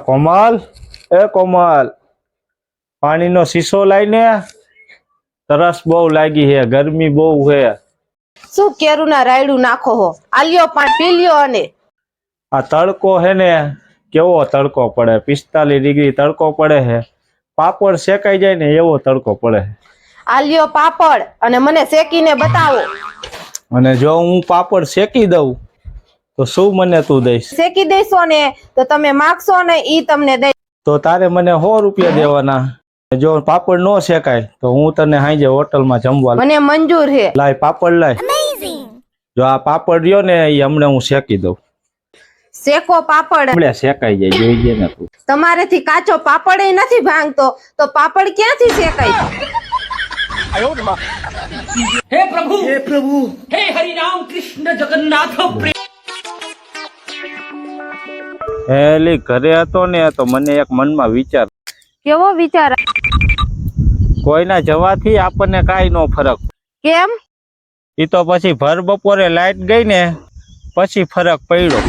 કોમલ, એ કોમલ, પાણીનો શીશો લાઈને. તરસ બહુ લાગી હે, ગરમી બહુ હે. શું કેરું ના રાયડું નાખો હો? આલ્યો પાણી પી લ્યો. અને આ તડકો હે ને, કેવો તડકો પડે, 45 ડિગ્રી તડકો પડે હે. પાપડ શેકાઈ જાય ને એવો તડકો પડે. આલ્યો પાપડ અને મને શેકીને બતાવો. અને જો હું પાપડ શેકી દઉં તો શું મને તું દઈશ? શેકી દેશો ને તો તમે માગશો ને ઈ તમને દઈ. તો તારે મને 100 રૂપિયા દેવાના. જો પાપડ નો શેકાય તો હું તને હાંજે હોટલમાં જમવા. મને મંજૂર હે. લાય પાપડ લાય. જો આ પાપડ રહ્યો ને એ હમણાં હું શેકી દઉં. શેકો પાપડ. હમણાં શેકાઈ જાય, જોઈજે ને તું. તમારેથી કાચો પાપડ નથી ભાંગતો તો પાપડ ક્યાંથી શેકાય? हे प्रभु हे हरि राम कृष्ण जगन्नाथ એલી ઘરે હતો ને તો મને એક મનમાં વિચાર. કેવો વિચાર? કોઈના જવાથી આપણને કાંઈ નો ફરક. કેમ? ઈ તો પછી ભર બપોરે લાઈટ ગઈ ને પછી ફરક પડ્યો.